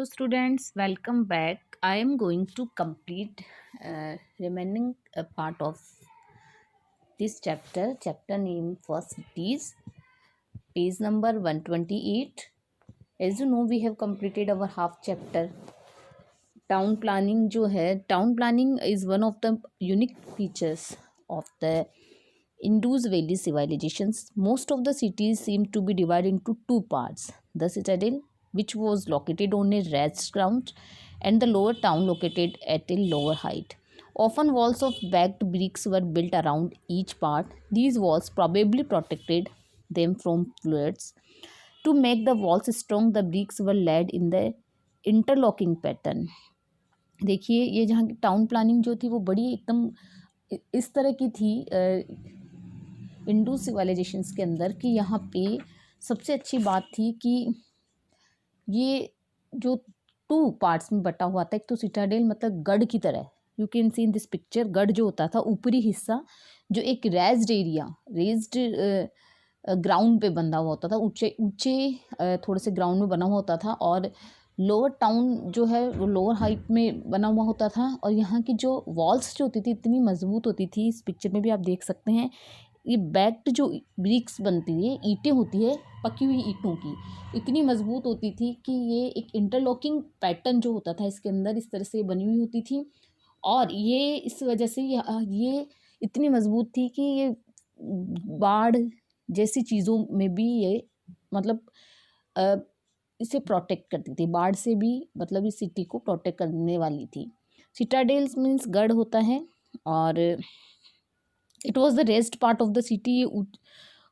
Hello students, welcome back. I am going to complete remaining part of this chapter. Chapter name for cities, page number 128. As you know, we have completed our half chapter. Town planning जो है, town planning is one of the unique features of the Indus Valley civilizations. Most of the cities seem to be divided into two parts: the citadel, which was located on a raised ground, and the lower town located at a lower height. Often walls of backed bricks were built around each part. These walls probably protected them from floods. To make the walls strong, the bricks were laid in the interlocking pattern. देखिए, ये जहाँ की town planning जो थी वो बड़ी एकदम इस तरह की थी इंडो सिविलाइजेशंस के अंदर कि यहाँ पे सबसे अच्छी बात थी कि ये जो टू पार्ट्स में बटा हुआ था। एक तो सिटाडेल मतलब गढ़ की तरह, you can see in this picture, गढ़ जो होता था ऊपरी हिस्सा जो एक रेज्ड ग्राउंड पे बंधा हुआ होता था, ऊंचे ऊंचे थोड़े से ग्राउंड में बना हुआ होता था, और लोअर टाउन जो है वो लोअर हाइट में बना हुआ होता था। और यहाँ की जो वॉल्स जो होती थी इतनी मजबूत होती थी, इस पिक्चर में भी आप देख सकते हैं। ये बैक्ड जो ब्रिक्स बनती है, ईंटें होती है पकी हुई ईंटों की, इतनी मजबूत होती थी कि ये एक इंटरलॉकिंग पैटर्न जो होता था इसके अंदर इस तरह से बनी हुई होती थी। और ये इस वजह से ये इतनी मजबूत थी कि ये बाढ़ जैसी चीज़ों में भी ये मतलब इसे प्रोटेक्ट करती थी, बाढ़ से भी मतलब इस सिटी को प्रोटेक्ट करने वाली थी। सिटाडेल्स मीन्स गढ़ होता है, और it was the rest part of the city. ये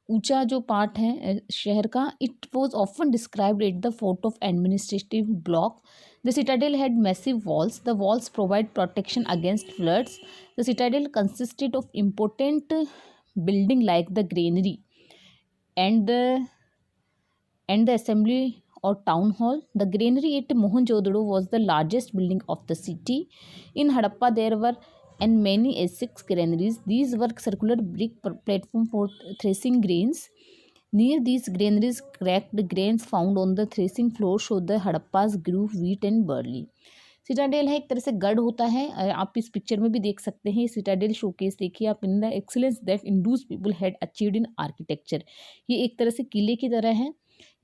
ऊंचा जो पार्ट है शहर का। It was often described at the fort of administrative block. The Citadel had massive walls. The walls provide protection against floods. The Citadel consisted of important building like the granary and the assembly or town hall. The granary at Mohenjo-daro was the largest building of the city. In Harappa there were and many six granaries. These were circular brick platform for threshing grains. Near these granaries, cracked grains found on the threshing floor show the Harappas grew wheat and barley. Citadel है एक तरह से गढ़ होता है, आप इस picture में भी देख सकते हैं। सिटाडेल शोकेस देखिए आप, in the excellence that Indus people had achieved in architecture. ये एक तरह से किले की तरह है।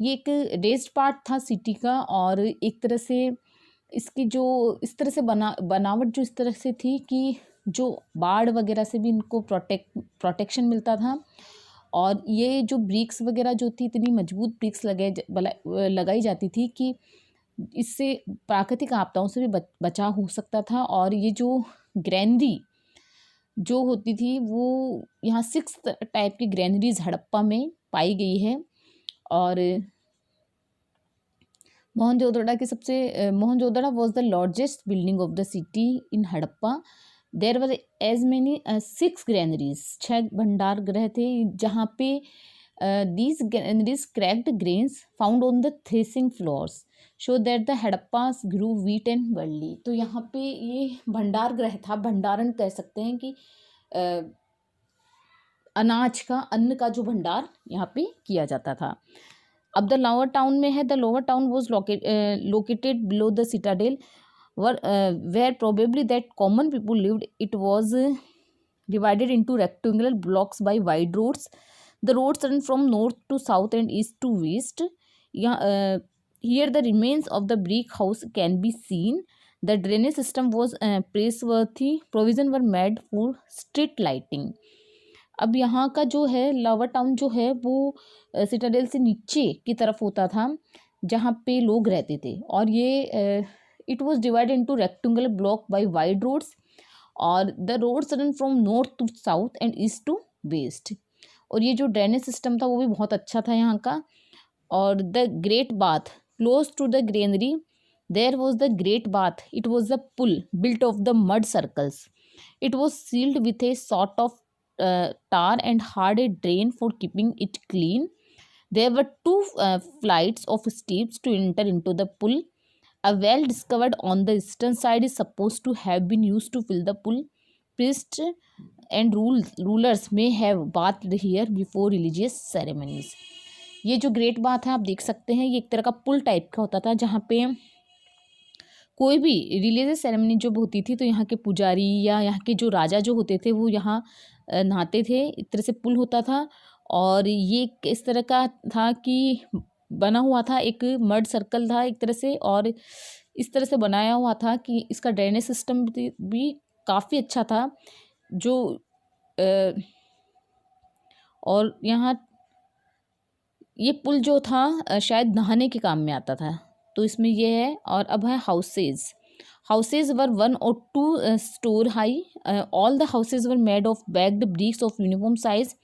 ये एक रेस्ड पार्ट था सिटी का, और एक तरह से इसकी जो इस तरह से बनावट जो इस तरह से थी कि जो बाढ़ वगैरह से भी इनको प्रोटेक्शन मिलता था। और ये जो ब्रिक्स वगैरह जो थी इतनी मजबूत ब्रिक्स लगाई जाती थी कि इससे प्राकृतिक आपदाओं से भी बचाव हो सकता था। और ये जो ग्रैनरी जो होती थी वो यहाँ 6 टाइप की ग्रैनरीज हड़प्पा में पाई गई है। और Mohenjodaro was the largest building of the city in Harappa. There were as many 6 granaries, 6 भंडार गृह थे जहाँ पे these granaries cracked grains found on the threshing floors show that the हड़प्पास grew wheat and barley. तो यहाँ पे ये भंडार गृह था, भंडारण कह सकते हैं कि अनाज का, अन्न का जो भंडार यहाँ पे किया जाता था। अब द लोअर टाउन में है। The lower town was located below the Citadel where probably that common people lived. It was divided into rectangular blocks by wide roads. The roads run from north to south and east to west. Here the remains of the brick house can be seen. The drainage system was praiseworthy. Provision were made for street lighting. अब यहाँ का जो है lower town जो है वो Citadel से नीचे की तरफ होता था जहाँ पे लोग रहते थे। और ये it was divided into rectangular block by wide roads, और the roads run from north to south and east to west. और ये जो ड्रेनेज सिस्टम था वो भी बहुत अच्छा था यहाँ का। और the great bath close to the granary, there was the great bath. It was the pool built of the mud circles. It was sealed with a sort of tar and hard a drain for keeping it clean. There were 2 flights of steps to enter into the pool. A well discovered on the eastern side is supposed to have been used to fill the pool. Priests and rulers may have bathed here before religious ceremonies. ये जो great bath है आप देख सकते हैं, ये एक तरह का पुल टाइप का होता था जहाँ पे कोई भी रिलीजियस सेरेमनी जब होती थी तो यहाँ के पुजारी या यहाँ के जो राजा जो होते थे वो यहाँ नहाते थे। एक तरह से पुल होता था और ये इस तरह का था कि बना हुआ था, एक मड सर्कल था एक तरह से, और इस तरह से बनाया हुआ था कि इसका ड्रेनेज सिस्टम भी काफ़ी अच्छा था। जो और यहाँ ये पुल जो था शायद नहाने के काम में आता था, तो इसमें ये है। और अब है houses. Houses were 1 or 2 story high. All the houses were made of bagged bricks of uniform size.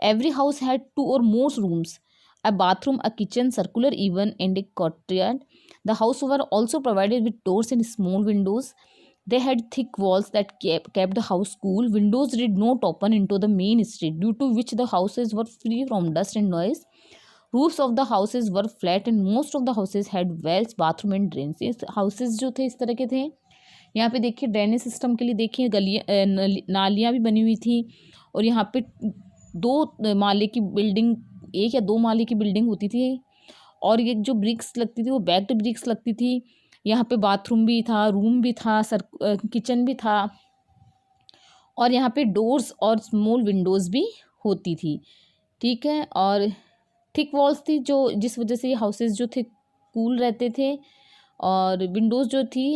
Every house had 2 or more rooms, a bathroom, a kitchen, circular even, and a courtyard. The house were also provided with doors and small windows. They had thick walls that kept the house cool. Windows did not open into the main street, due to which the houses were free from dust and noise. Roofs of the houses were flat and most of the houses had wells, bathroom and drains. इस houses जो थे इस तरह के थे। यहाँ पे देखिए ड्रेनेज सिस्टम के लिए देखिए गलियाँ नालियाँ भी बनी हुई थी। और यहाँ पे 2 माले की बिल्डिंग, 1 या 2 माले की बिल्डिंग होती थी। और ये जो ब्रिक्स लगती थी वो बैग्ड ब्रिक्स लगती थी। यहाँ पे बाथरूम भी था, रूम भी था, किचन भी था, और यहाँ पे डोर्स और स्मॉल विंडोज़ भी होती थी। ठीक है, और थिक वॉल्स थी जो जिस वजह से ये हाउसेस जो थे कूल रहते थे। और विंडोज़ जो थी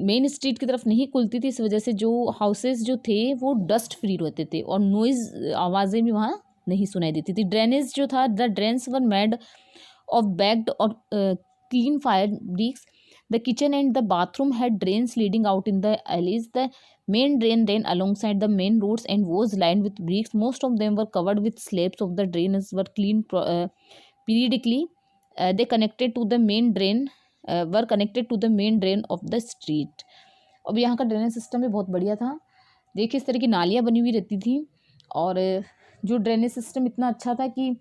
मेन स्ट्रीट की तरफ नहीं खुलती थी, इस वजह से जो हाउसेस जो थे वो डस्ट फ्री रहते थे और नॉइज़ आवाज़ें भी वहाँ नहीं सुनाई देती थी। ड्रेनेज जो था, the drains were made of bagged or clean fire bricks. The kitchen and the bathroom had drains leading out in the alleys. The main drain ran alongside the main roads and was lined with bricks. Most of them were covered with slabs of the drains were cleaned periodically. They connected to the main drain were connected to the main drain of the street. अब यहाँ का drainage system भी बहुत बढ़िया था। देखिए इस तरह की नालियाँ बनी हुई रहती थी और जो ड्रेनेज सिस्टम इतना अच्छा था कि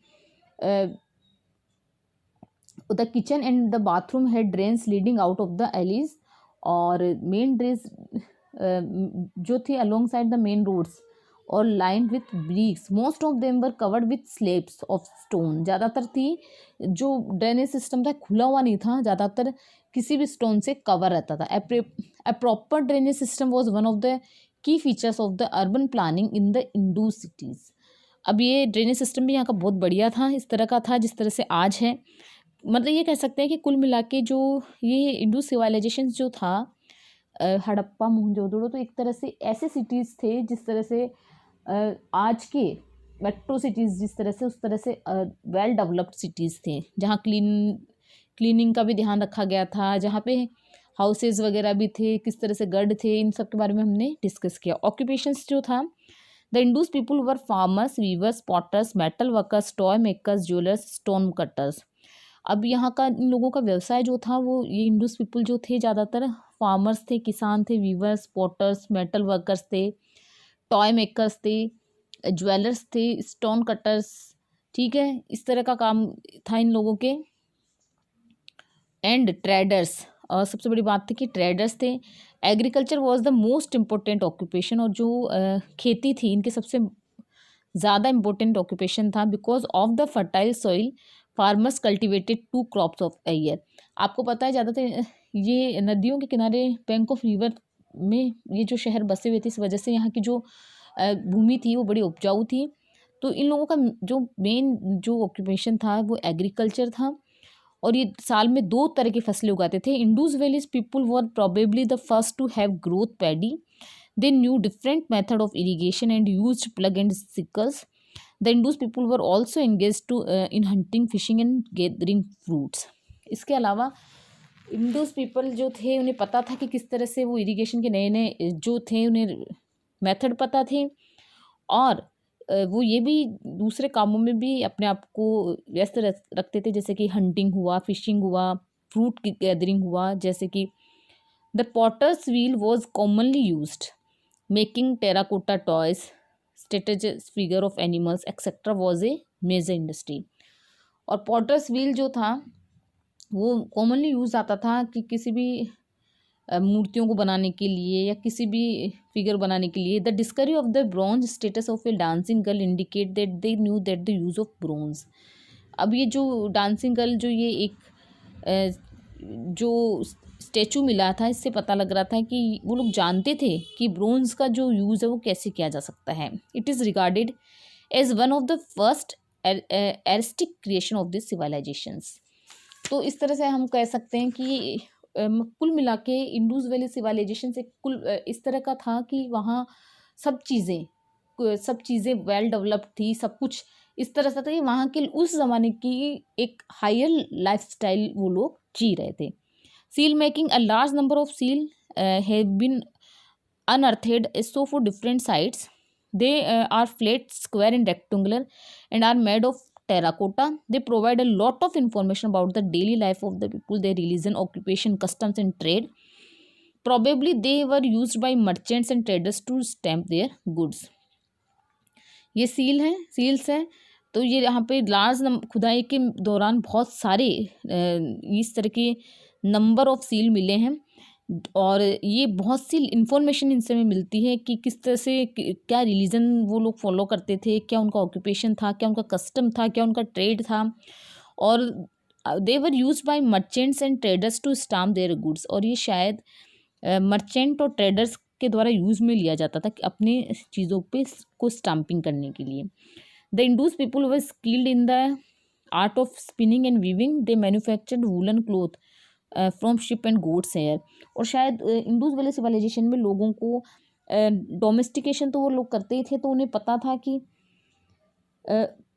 the kitchen and the bathroom had drains leading out of the alleys. और मेन ड्रेन्स जो थी along side the main roads और line with bricks. Most of them were covered with slabs of stone. ज़्यादातर थी जो drainage system था खुला हुआ नहीं था, ज़्यादातर किसी भी स्टोन से कवर रहता था। A proper drainage system was one of the key features of the urban planning in the Indus cities. अब ये ड्रेनेज सिस्टम भी यहाँ का बहुत बढ़िया था, इस तरह का था जिस तरह से आज है। मतलब ये कह सकते हैं कि कुल मिला के जो ये इंडस सिविलाइजेशन जो था हड़प्पा मोहनजोदड़ो, तो एक तरह से ऐसे सिटीज़ थे जिस तरह से आज के मेट्रो सिटीज़ जिस तरह से, उस तरह से वेल डेवलप्ड सिटीज़ थे, जहाँ क्लीनिंग का भी ध्यान रखा गया था, जहाँ पे हाउसेज वगैरह भी थे, किस तरह से गढ़ थे, इन सब के बारे में हमने डिस्कस किया। ऑक्यूपेशंस जो था, the Indus people were farmers, weavers, potters, metal workers, toy makers, jewellers, stone cutters. अब यहाँ का इन लोगों का व्यवसाय जो था वो ये इंडस पीपल जो थे ज़्यादातर फार्मर्स थे, किसान थे, वीवर्स, पॉटर्स, मेटल वर्कर्स थे, टॉय मेकर्स थे, ज्वेलर्स थे, स्टोन कटर्स। ठीक है, इस तरह का काम था इन लोगों के। एंड ट्रेडर्स, और सबसे बड़ी बात थी कि ट्रेडर्स थे। Agriculture was the most important occupation, और जो खेती थी इनके सबसे ज़्यादा इम्पोर्टेंट ऑक्यूपेशन था। Because of the fertile soil farmers cultivated 2 crops of a year. आपको पता है ज़्यादातर ये नदियों के किनारे बैंक ऑफ रिवर में ये जो शहर बसे हुए थे, इस वजह से यहाँ की जो भूमि थी वो बड़ी उपजाऊ थी। तो इन लोगों का जो मेन जो ऑक्यूपेशन था वो एग्रीकल्चर था, और ये साल में 2 तरह की फसलें उगाते थे। Indus valleys people were probably the first to have growth paddy. They knew different method of irrigation and used plug and sickles. The Indus people were also engaged in hunting, fishing and gathering fruits. इसके अलावा Indus people जो थे उन्हें पता था कि किस तरह से वो इरिगेशन के नए नए जो थे उन्हें मेथड पता थे, और वो ये भी दूसरे कामों में भी अपने आप को व्यस्त रखते थे, जैसे कि हंटिंग हुआ, फिशिंग हुआ, फ्रूट की गैदरिंग हुआ। जैसे कि the potters wheel was commonly used making terracotta toys, status figure of animals etcetera was a major industry. और पॉटर्स व्हील जो था वो कॉमनली यूज़ आता था कि किसी भी मूर्तियों को बनाने के लिए या किसी भी फिगर बनाने के लिए। The discovery of the bronze status of A dancing girl indicate that they knew that the use of bronze. अब ये जो डांसिंग गर्ल जो ये एक जो स्टैचू मिला था, इससे पता लग रहा था कि वो लोग जानते थे कि ब्रोंज का जो यूज़ है वो कैसे किया जा सकता है। It is regarded as one of the first artistic creation of this civilisations. तो इस तरह से हम कह सकते हैं कि कुल मिला के इंडस वैली सिविलाइजेशन से इस तरह का था कि वहाँ सब चीज़ें वेल डेवलप्ड थी, सब कुछ इस तरह से था कि वहाँ के उस ज़माने की एक हायर लाइफस्टाइल वो लोग जी रहे थे। Seal making, a large number of seal have been unearthed so for different sites. They are flat, square and rectangular and are made of terracotta. They provide a lot of information about the daily life of the people, their religion, occupation, customs and trade. Probably they were used by merchants and traders to stamp their goods. ये seals हैं। तो ये यहाँ पे खुदाई के दौरान बहुत सारे इस तरह के नंबर ऑफ सील मिले हैं और ये बहुत सी इंफॉर्मेशन इनसे में मिलती है कि किस तरह से क्या रिलीजन वो लोग फॉलो करते थे, क्या उनका ऑक्यूपेशन था, क्या उनका कस्टम था, क्या उनका ट्रेड था। और they were use by merchants and traders to stamp their goods. और ये शायद मर्चेंट और ट्रेडर्स के द्वारा यूज़ में लिया जाता था कि अपने चीज़ों पे को स्टाम्पिंग करने के लिए। The Indus people were skilled in the art of spinning and weaving. They manufactured woollen cloth from sheep and goats hair. और शायद इंडूस वैली सिविलाइजेशन में लोगों को डोमेस्टिकेशन तो वो लोग करते ही थे, तो उन्हें पता था कि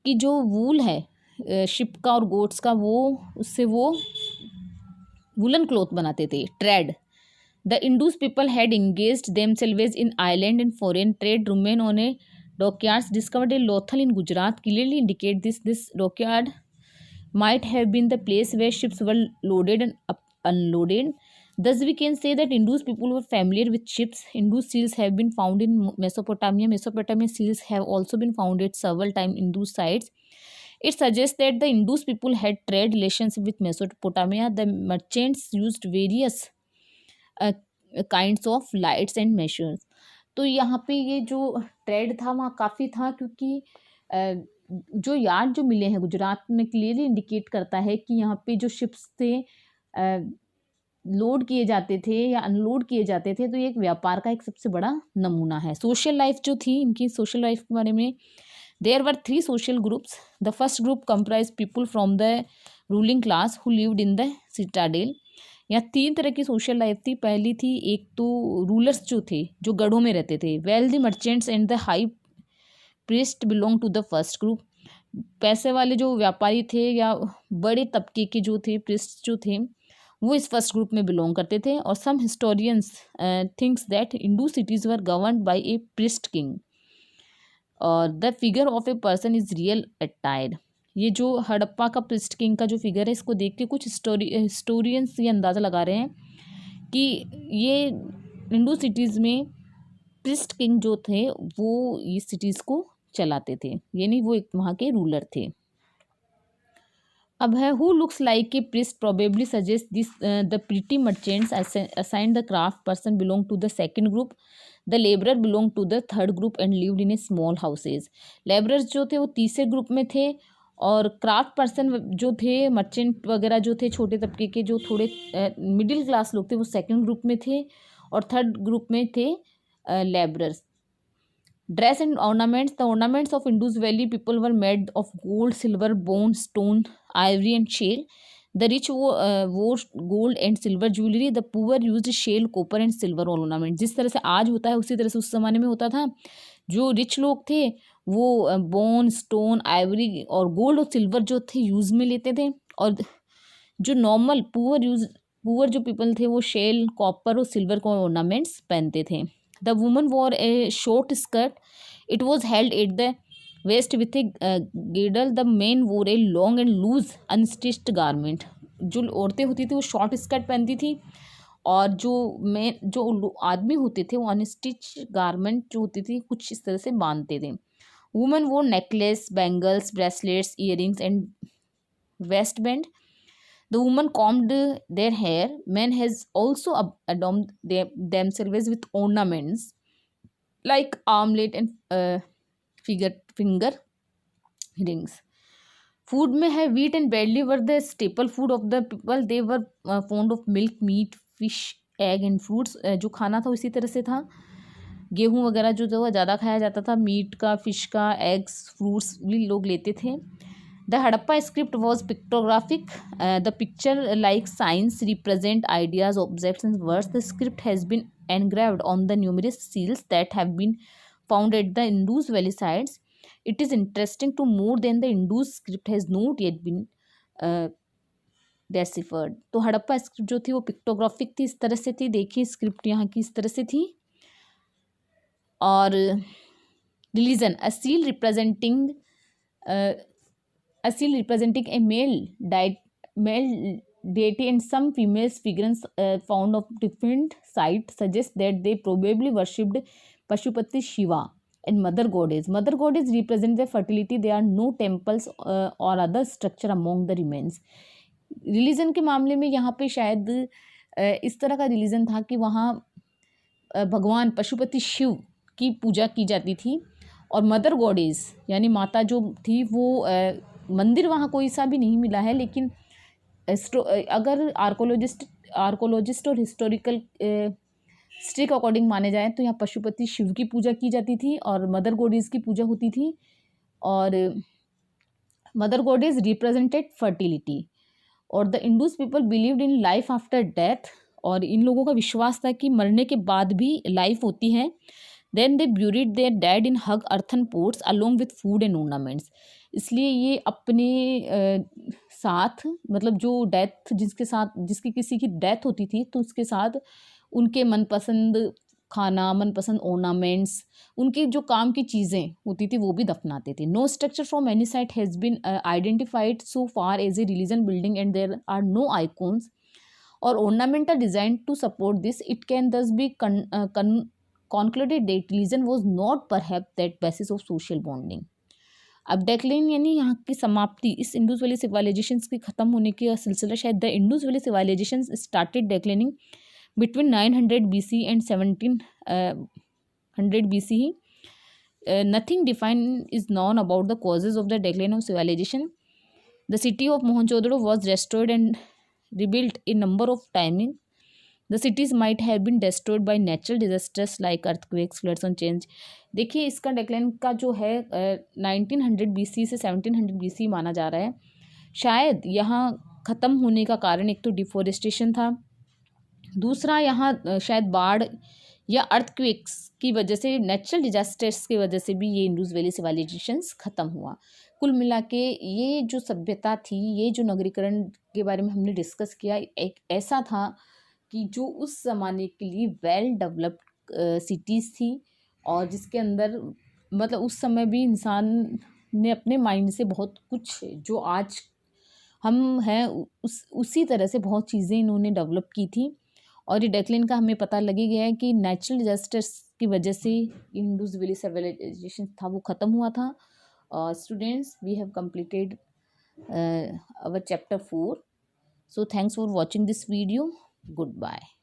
जो वूल है शिप का और गोट्स का, उससे वो वूलन क्लोथ बनाते थे। Trade, the Indus people had engaged themselves in island and foreign trade. Remain on a dockyards discovered a Lothal in Gujarat clearly indicate this dockyard might have been the place where ships were loaded and unloaded. Thus we can say that Indus people were familiar with ships. Indus seals have been found in Mesopotamia. Mesopotamian seals have also been found at several times in Indus sites. It suggests that the Indus people had trade relations with Mesopotamia. The merchants used various kinds of lights and measures. तो यहाँ पे ये जो trade था वहाँ काफ़ी था, क्योंकि जो यार्ड जो मिले हैं गुजरात में क्लियरली इंडिकेट करता है कि यहाँ पे जो शिप्स थे लोड किए जाते थे या अनलोड किए जाते थे। तो ये एक व्यापार का एक सबसे बड़ा नमूना है। सोशल लाइफ जो थी, इनकी सोशल लाइफ के बारे में, there were 3 social groups. The first group comprise people from the ruling class who lived in the citadel. यहाँ 3 तरह की सोशल लाइफ थी। पहली थी, एक तो रूलर्स जो थे जो गढ़ों में रहते थे। Wealthy merchants and the high priest belong to the first group. पैसे वाले जो व्यापारी थे या बड़े तबके के जो थे प्रीस्ट जो थे वो इस फर्स्ट ग्रुप में बिलोंग करते थे। और some historians thinks that Indus cities were governed by a priest king और the figure of a person is real attired. ये जो हड़प्पा का प्रिस्ट किंग का जो फिगर है, इसको देख के कुछ हिस्टोरियंस ये अंदाज़ा लगा रहे हैं कि ये इंडो सिटीज़ में प्रिस्ट किंग जो थे वो इस सिटीज़ को चलाते थे, यानी वो एक वहाँ के रूलर थे। अब है who looks like a priest probably suggest this the pretty merchants assign the craft person belong to the second group. The labourer belong to the third group and lived in a small houses. Labourers जो थे वो तीसरे group में थे और craft person जो थे, merchant वगैरह जो थे, छोटे तबके के जो थोड़े मिडिल क्लास लोग थे, वो सेकंड ग्रुप में थे और थर्ड ग्रुप में थे labourers. Dress and ornaments, the ornaments of Indus valley people were made of gold, silver, bone, stone, ivory and shell. The rich wore gold and silver jewellery, the poor used shell, copper and silver ornament. जिस तरह से आज होता है उसी तरह से उस ज़माने में होता था। जो रिच लोग थे वो बोन, स्टोन, आइवरी और गोल्ड और सिल्वर जो थे यूज़ में लेते थे, और जो नॉर्मल पुअर जो पीपल थे वो शेल, कॉपर और सिल्वर को ऑर्नामेंट्स पहनते थे। The woman wore a short skirt, it was held at the waist with a girdle. The men wore a long and loose unstitched garment. जो औरतें होती थी वो शॉर्ट स्कर्ट पहनती थी और जो आदमी होते थे वो अनस्टिच गारमेंट जो होती थी कुछ इस तरह से बांधते थे। वुमेन वो necklace, bangles, bracelets, earrings and waist band. The woman combed their hair. Man has also adorned themselves with ornaments like armlet and finger rings. Food में है wheat and barley were the staple food of the people. They were fond of milk, meat, fish egg and fruits, जो खाना था उसी तरह से था। गेहूँ वगैरह जो था ज़्यादा खाया जाता था, मीट का, फिश का, एग्स, फ्रूट्स भी लोग लेते थे। The Harappa script was pictographic, the picture like signs represent ideas, objects and words. The script has been engraved on the numerous seals that have been found at the Indus Valley sites. It is interesting to note that the Indus script has not yet been deciphered. तो Harappa script जो थी वो pictographic थी, इस तरह से थी। देखिए स्क्रिप्ट यहाँ की इस तरह से थी। और religion, a seal representing a male deity and some female figurines found of different sites suggest that they probably worshipped Pashupati Shiva and Mother Goddess. Mother Goddess represent their fertility. There are no temples or other structure among the remains. Religion के मामले में यहाँ पे शायद इस तरह का religion था कि वहाँ भगवान पशुपति शिव की पूजा की जाती थी और मदर गॉडेस यानी माता जो थी वो मंदिर वहाँ कोई सा भी नहीं मिला है, लेकिन अगर आर्कोलॉजिस्ट और हिस्टोरिकल हिस्ट्री के अकॉर्डिंग माने जाए तो यहाँ पशुपति शिव की पूजा की जाती थी और मदर गॉडेस की पूजा होती थी। और मदर गॉडेस रिप्रेजेंटेड फर्टिलिटी। और the Indus people believed in life after death, और इन लोगों का विश्वास था कि मरने के बाद भी लाइफ होती है। Then they buried their dead in huge earthen pots along with food and ornaments. इसलिए ये अपने साथ मतलब जो डेथ जिसकी किसी की डेथ होती थी तो उसके साथ उनके मनपसंद खाना, मनपसंद ऑर्नामेंट्स, उनकी जो काम की चीज़ें होती थी वो भी दफनाते थे। No structure from any site has been identified so far as a religion building and there are no icons और ornament are designed to support this. It can thus be concluded that religion was not perhaps that basis of social bonding. अब decline यानी यहाँ की समाप्ति, इस Indus valley civilisation के ख़त्म होने का सिलसिला शायद the Indus valley civilisation started declining between 900 BC and 1700 BC. Nothing defined is known about the causes of the decline of civilization. The city of Mohenjo-daro was destroyed and rebuilt a number of times. The cities might have been destroyed by natural disasters like earthquakes, floods and change. देखिए इसका decline का जो है 1900 BC से 1700 BC माना जा रहा है। शायद यहाँ ख़त्म होने का कारण एक तो डिफोरेस्टेशन था, दूसरा यहाँ शायद बाढ़ या अर्थक्वेक्स की वजह से, नेचुरल डिजास्टर्स की वजह से भी ये इंडस वैली सिविलाइजेशंस ख़त्म हुआ। कुल मिला के ये जो सभ्यता थी, ये जो नगरीकरण के बारे में हमने डिस्कस किया, एक ऐसा था कि जो उस ज़माने के लिए वेल डेवलप्ड सिटीज़ थी और जिसके अंदर मतलब उस समय भी इंसान ने अपने माइंड से बहुत कुछ जो आज हम हैं उसी तरह से बहुत चीज़ें इन्होंने डेवलप की थी। और ये डेक्लिन का हमें पता लगी गया है कि नेचुरल डिजास्टर्स की वजह से इंडस वैली सिविलाइजेशन था वो ख़त्म हुआ था। Students, we have completed our chapter 4. So thanks for watching this video. Goodbye.